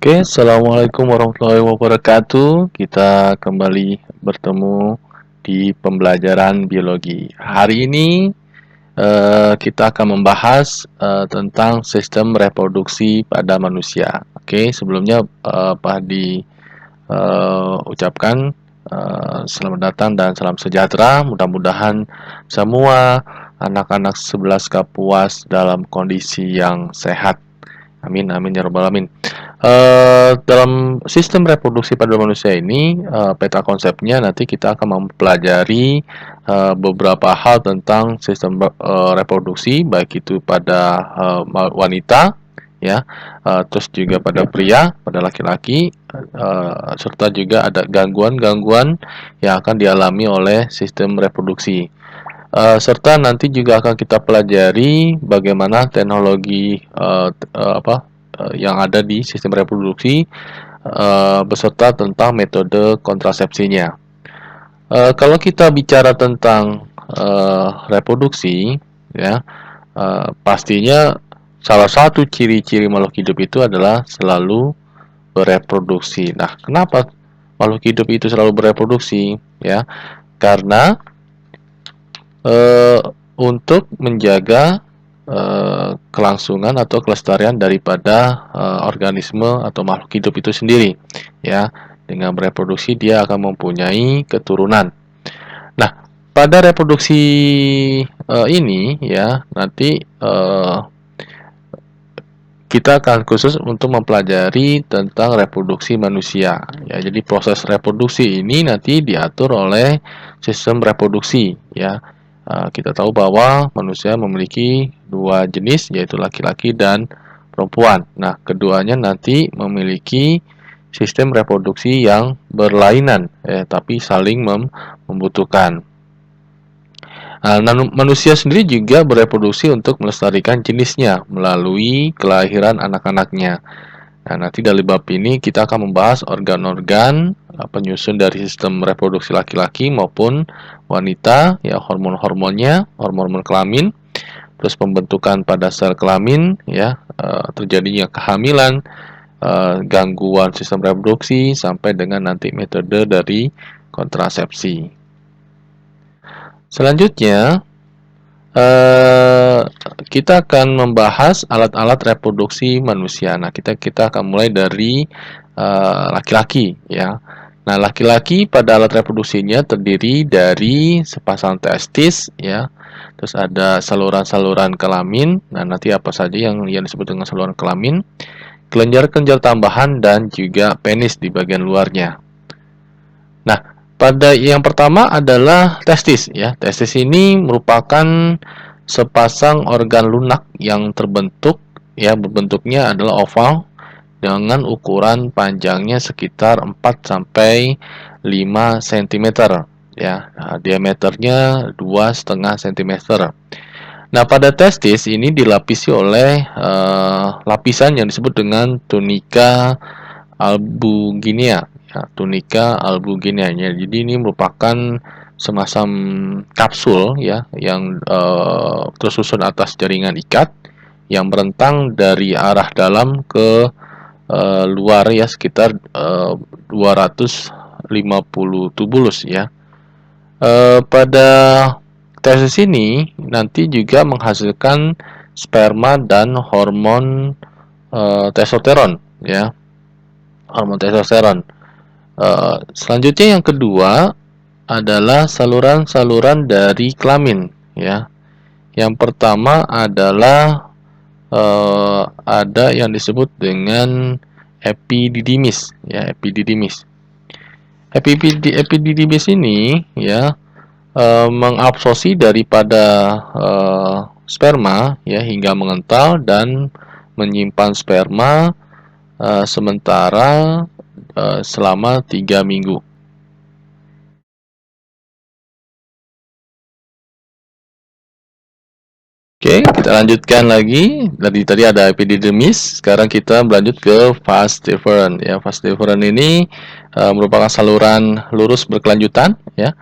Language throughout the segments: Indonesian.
Oke, Assalamualaikum warahmatullahi wabarakatuh. Kita kembali bertemu di pembelajaran biologi. Hari ini kita akan membahas tentang sistem reproduksi pada manusia. Oke, sebelumnya Pak Hadi ucapkan selamat datang dan salam sejahtera. Mudah-mudahan semua anak-anak 11 Kapuas dalam kondisi yang sehat. Amin, amin ya rabbal alamin. Dalam sistem reproduksi pada manusia ini, peta konsepnya nanti kita akan mempelajari beberapa hal tentang sistem reproduksi, baik itu pada wanita, ya, terus juga pada pria, pada laki-laki, serta juga ada gangguan-gangguan yang akan dialami oleh sistem reproduksi. Serta nanti juga akan kita pelajari bagaimana teknologi yang ada di sistem reproduksi beserta tentang metode kontrasepsinya. Kalau kita bicara tentang reproduksi, ya, pastinya salah satu ciri-ciri makhluk hidup itu adalah selalu bereproduksi. Nah, kenapa makhluk hidup itu selalu bereproduksi? Ya, karena untuk menjaga kelangsungan atau kelestarian daripada organisme atau makhluk hidup itu sendiri, ya. Dengan bereproduksi dia akan mempunyai keturunan. Nah, pada reproduksi ini, ya, nanti kita akan khusus untuk mempelajari tentang reproduksi manusia, ya. Jadi proses reproduksi ini nanti diatur oleh sistem reproduksi, ya. Kita tahu bahwa manusia memiliki dua jenis, yaitu laki-laki dan perempuan. Nah, keduanya nanti memiliki sistem reproduksi yang berlainan, tapi saling membutuhkan. Manusia sendiri juga bereproduksi untuk melestarikan jenisnya melalui kelahiran anak-anaknya. Nah, nanti dari bab ini kita akan membahas organ-organ penyusun dari sistem reproduksi laki-laki maupun wanita, ya, hormon-hormonnya, hormon kelamin, terus pembentukan pada sel kelamin, ya, terjadinya kehamilan, gangguan sistem reproduksi, sampai dengan nanti metode dari kontrasepsi. Selanjutnya, kita akan membahas alat-alat reproduksi manusia. Nah, kita akan mulai dari laki-laki, ya. Nah, laki-laki pada alat reproduksinya terdiri dari sepasang testis, ya. Terus ada saluran-saluran kelamin. Nah, nanti apa saja yang disebut dengan saluran kelamin, kelenjar-kelenjar tambahan, dan juga penis di bagian luarnya. Nah, pada yang pertama adalah testis, ya. Testis ini merupakan sepasang organ lunak yang terbentuk, ya, bentuknya adalah oval dengan ukuran panjangnya sekitar 4 sampai 5 cm, ya. Nah, diameternya 2,5 cm. Nah, pada testis ini dilapisi oleh lapisan yang disebut dengan tunika albuginea, ya, tunika albuginea. Jadi ini merupakan semacam kapsul, ya, yang tersusun atas jaringan ikat yang merentang dari arah dalam ke luar, ya, sekitar 250 tubulus, ya. Pada tesis ini nanti juga menghasilkan sperma dan hormon testosteron, ya, hormon testosteron. Selanjutnya yang kedua adalah saluran-saluran dari kelamin, ya. Yang pertama adalah ada yang disebut dengan epididymis, ya, epididymis. Epididymis ini, ya, mengabsorpsi daripada sperma, ya, hingga mengental dan menyimpan sperma sementara selama 3 minggu. Oke, kita lanjutkan lagi. Tadi ada epididymis, sekarang kita berlanjut ke vas deferens, ya. Vas deferens ini merupakan saluran lurus berkelanjutan, ya,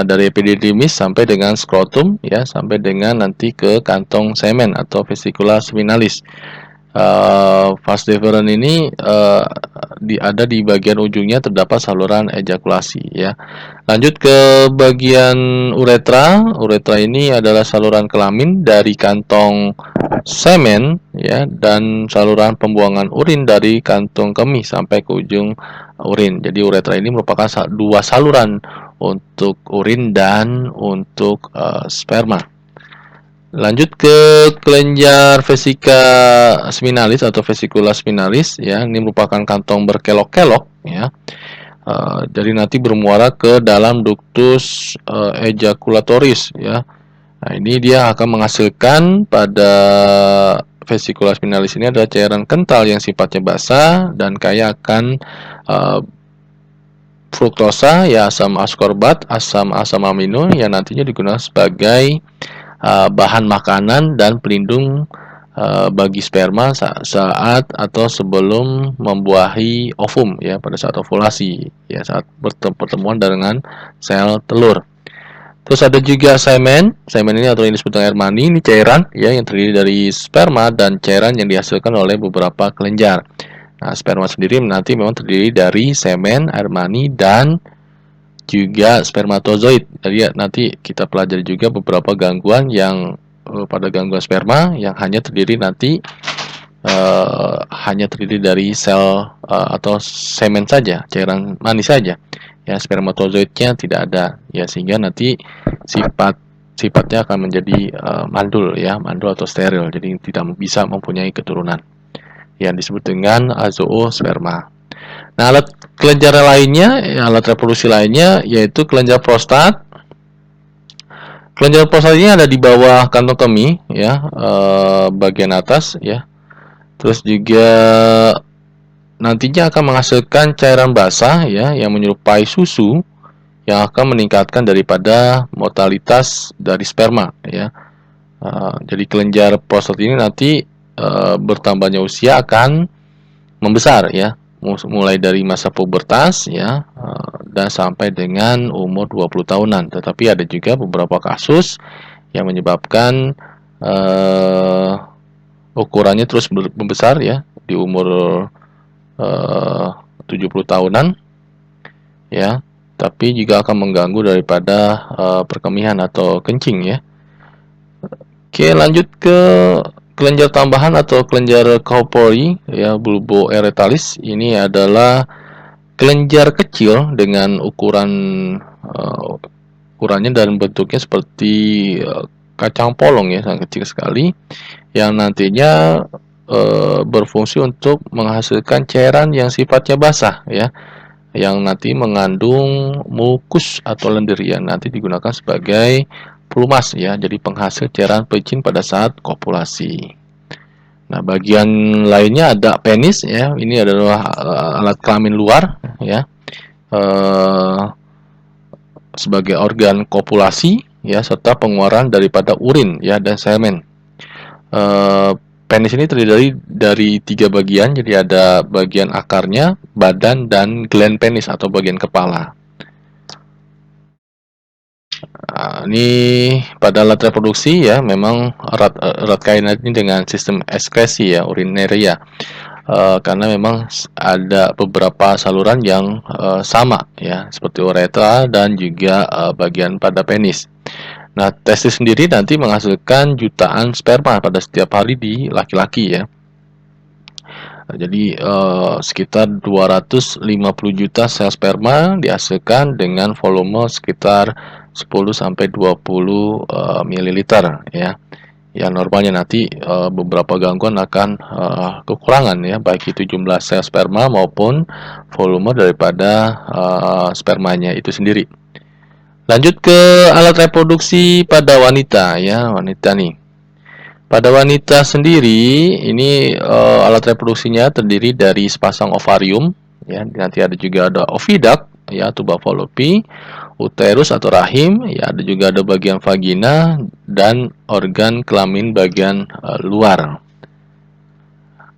dari epididymis sampai dengan skrotum, ya, sampai dengan nanti ke kantong semen atau vesicula seminalis. Vas deferens ini ada di bagian ujungnya terdapat saluran ejakulasi ya. Lanjut ke bagian uretra. Uretra ini adalah saluran kelamin dari kantong semen ya, dan saluran pembuangan urin dari kantong kemih sampai ke ujung urin. Jadi uretra ini merupakan dua saluran untuk urin dan untuk sperma. Lanjut ke kelenjar vesika seminalis atau vesicula seminalis ya, ini merupakan kantong berkelok-kelok ya. Jadi nanti bermuara ke dalam ductus ejaculatoris ya. Nah, ini dia akan menghasilkan pada vesicula spinalis ini adalah cairan kental yang sifatnya basah dan kaya akan fruktosa ya, asam askorbat, asam amino yang nantinya digunakan sebagai bahan makanan dan pelindung bagi sperma saat atau sebelum membuahi ovum ya, pada saat ovulasi ya, saat pertemuan dengan sel telur. Terus ada juga semen. Semen ini atau yang disebut dengan air mani, ini cairan ya yang terdiri dari sperma dan cairan yang dihasilkan oleh beberapa kelenjar. Nah, sperma sendiri nanti memang terdiri dari semen, air mani, dan juga spermatozoid. Jadi nanti kita pelajari juga beberapa gangguan yang pada gangguan sperma yang hanya terdiri dari sel atau semen saja, cairan mani saja. Ya, spermatozoidnya tidak ada ya, sehingga nanti sifatnya akan menjadi mandul ya, mandul atau steril. Jadi tidak bisa mempunyai keturunan yang disebut dengan zoosperma. Nah, alat kelenjar lainnya, alat reproduksi lainnya yaitu kelenjar prostat. Kelenjar prostat ini ada di bawah kantong kemih ya, bagian atas ya. Terus juga nantinya akan menghasilkan cairan basah ya yang menyerupai susu yang akan meningkatkan daripada mortalitas dari sperma ya. Jadi kelenjar prostat ini nanti bertambahnya usia akan membesar ya, mulai dari masa pubertas ya, dan sampai dengan umur 20 tahunan. Tetapi ada juga beberapa kasus yang menyebabkan ukurannya terus membesar ya di umur 70 tahunan ya, tapi juga akan mengganggu daripada perkemihan atau kencing ya. Oke, lanjut ke kelenjar tambahan atau kelenjar Kaupori ya, bulboeretalis. Ini adalah kelenjar kecil dengan ukurannya dan bentuknya seperti kacang polong ya, sangat kecil sekali, yang nantinya berfungsi untuk menghasilkan cairan yang sifatnya basah ya, yang nanti mengandung mukus atau lendir yang nanti digunakan sebagai pelumas ya, jadi penghasil cairan pelicin pada saat kopulasi. Nah, bagian lainnya ada penis ya, ini adalah alat kelamin luar ya, sebagai organ kopulasi ya, serta pengeluaran daripada urin ya dan semen. Penis ini terdiri dari 3 bagian, jadi ada bagian akarnya, badan, dan gland penis atau bagian kepala. Nah, ini pada alat reproduksi ya, memang erat kaitannya dengan sistem ekskresi ya, urineria. Karena memang ada beberapa saluran yang sama ya, seperti uretra dan juga bagian pada penis. Nah, testis sendiri nanti menghasilkan jutaan sperma pada setiap hari di laki-laki ya. Jadi sekitar 250 juta sel sperma dihasilkan dengan volume sekitar 10 sampai 20 ml ya. Yang normalnya nanti beberapa gangguan akan kekurangan ya, baik itu jumlah sel sperma maupun volume daripada spermanya itu sendiri. Lanjut ke alat reproduksi pada wanita ya, wanita nih. Pada wanita sendiri ini alat reproduksinya terdiri dari sepasang ovarium ya, nanti ada juga ada oviduct ya, tuba fallopi, uterus atau rahim ya, ada juga ada bagian vagina dan organ kelamin bagian luar.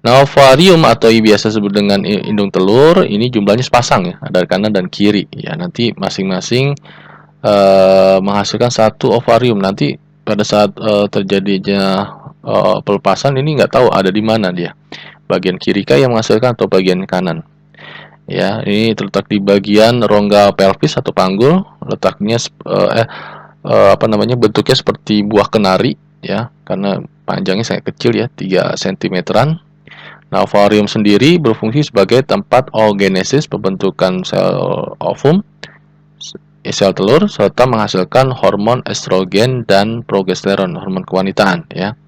Nah, ovarium atau biasa disebut dengan indung telur ini jumlahnya sepasang ya, ada kanan dan kiri ya, nanti masing-masing menghasilkan satu ovarium. Nanti pada saat terjadinya pelepasan ini nggak tahu ada di mana dia, bagian kiri kah yang menghasilkan atau bagian kanan. Ya, ini terletak di bagian rongga pelvis atau panggul, letaknya apa namanya, bentuknya seperti buah kenari ya, karena panjangnya sangat kecil ya, 3 cm-an. Nah, ovarium sendiri berfungsi sebagai tempat oogenesis, pembentukan sel ovum, sel telur, serta menghasilkan hormon estrogen dan progesteron, hormon kewanitaan ya.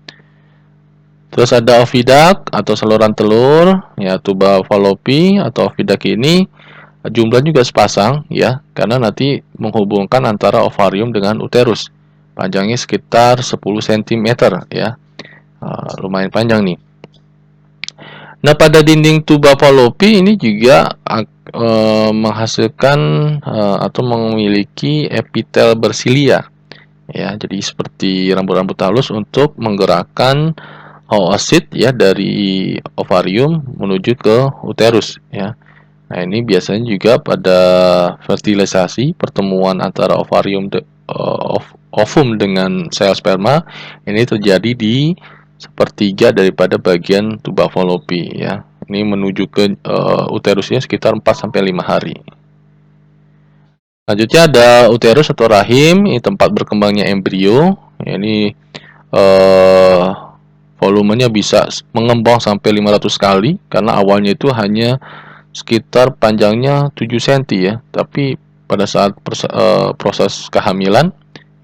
Terus ada oviduct atau saluran telur, ya tuba fallopi atau oviduct ini jumlahnya juga sepasang ya, karena nanti menghubungkan antara ovarium dengan uterus. Panjangnya sekitar 10 cm ya. Lumayan panjang nih. Nah, pada dinding tuba fallopi ini juga menghasilkan atau memiliki epitel bersilia ya. Jadi seperti rambut-rambut halus untuk menggerakkan oosit ya dari ovarium menuju ke uterus ya. Nah, ini biasanya juga pada fertilisasi, pertemuan antara ovum dengan sel sperma ini terjadi di sepertiga daripada bagian tuba fallopi ya. Ini menuju ke uterusnya sekitar 4-5 hari. Selanjutnya ada uterus atau rahim, ini tempat berkembangnya embrio. Ini uh, volumenya bisa mengembang sampai 500 kali karena awalnya itu hanya sekitar panjangnya 7 cm ya, tapi pada saat proses kehamilan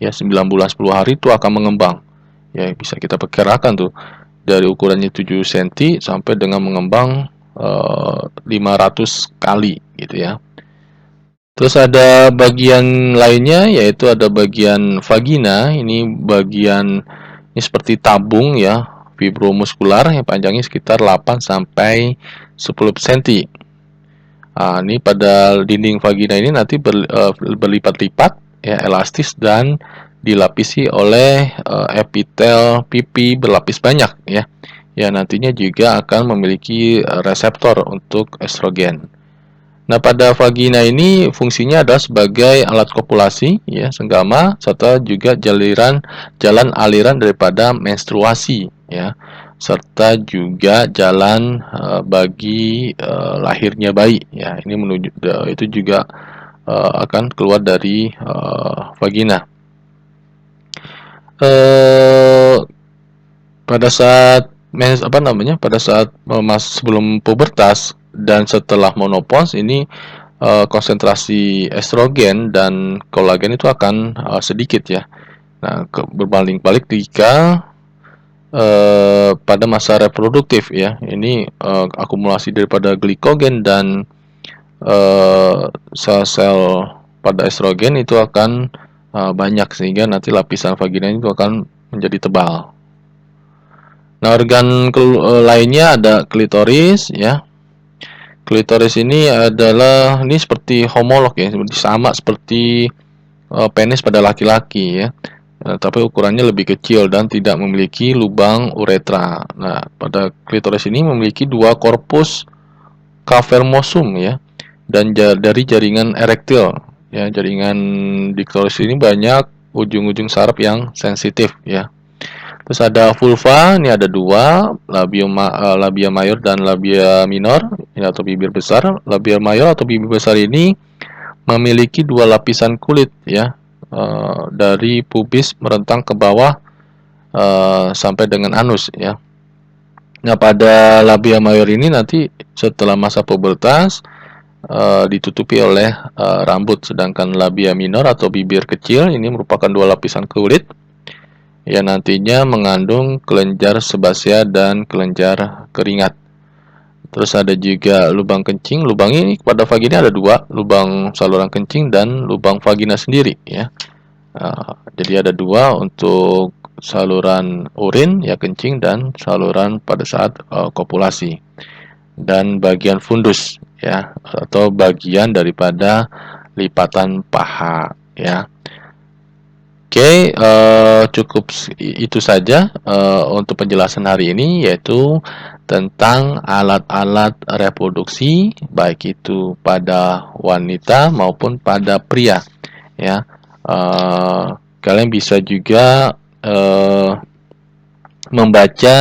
ya 9 bulan 10 hari itu akan mengembang. Ya, bisa kita perkirakan tuh dari ukurannya 7 cm sampai dengan mengembang 500 kali gitu ya. Terus ada bagian lainnya yaitu ada bagian vagina. Ini bagian ini seperti tabung ya, fibromuskular yang panjangnya sekitar 8 sampai 10 cm. Nah, ini pada dinding vagina ini nanti berlipat-lipat ya, elastis dan dilapisi oleh epitel pipi berlapis banyak ya. Ya, nantinya juga akan memiliki reseptor untuk estrogen. Nah, pada vagina ini fungsinya adalah sebagai alat kopulasi ya, senggama, serta juga jalan aliran daripada menstruasi ya, serta juga jalan bagi lahirnya bayi ya. Ini menuju itu juga akan keluar dari vagina. Pada saat pada saat sebelum pubertas dan setelah menopause ini konsentrasi estrogen dan kolagen itu akan sedikit ya. Nah, berbanding balik jika pada masa reproduktif ya, ini akumulasi daripada glikogen dan sel-sel pada estrogen itu akan banyak, sehingga nanti lapisan vagina itu akan menjadi tebal. Nah, organ lainnya ada klitoris ya. Klitoris ini adalah seperti homolog ya, sama seperti penis pada laki-laki ya. Tapi ukurannya lebih kecil dan tidak memiliki lubang uretra. Nah, pada klitoris ini memiliki 2 korpus cavernosum ya, dan dari jaringan erektil ya. Jaringan di klitoris ini banyak ujung-ujung saraf yang sensitif ya. Terus ada vulva, ini ada 2, labia mayor dan labia minor ya, atau bibir besar. Labia mayor atau bibir besar ini memiliki 2 lapisan kulit ya, dari pubis merentang ke bawah sampai dengan anus ya. Nah, pada labia mayor ini nanti setelah masa pubertas ditutupi oleh rambut, sedangkan labia minor atau bibir kecil ini merupakan 2 lapisan kulit yang nantinya mengandung kelenjar sebasea dan kelenjar keringat. Terus ada juga lubang kencing. Lubang ini pada vagina ada 2, lubang saluran kencing dan lubang vagina sendiri ya. Jadi ada 2 untuk saluran urin ya, kencing, dan saluran pada saat kopulasi. Dan bagian fundus ya, atau bagian daripada lipatan paha ya. Oke, cukup itu saja untuk penjelasan hari ini, yaitu tentang alat-alat reproduksi baik itu pada wanita maupun pada pria ya. Kalian bisa juga eh, membaca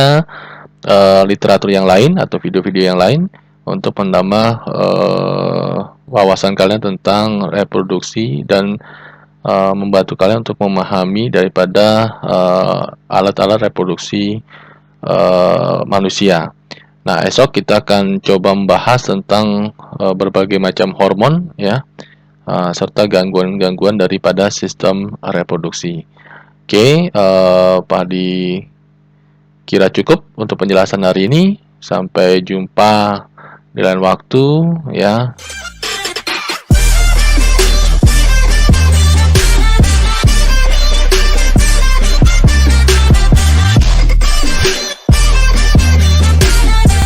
literatur yang lain atau video-video yang lain untuk menambah wawasan kalian tentang reproduksi dan membantu kalian untuk memahami daripada alat-alat reproduksi manusia. Nah, esok kita akan coba membahas tentang berbagai macam hormon ya, serta gangguan-gangguan daripada sistem reproduksi. Oke, Pak Hadi kira cukup untuk penjelasan hari ini. Sampai jumpa di lain waktu ya.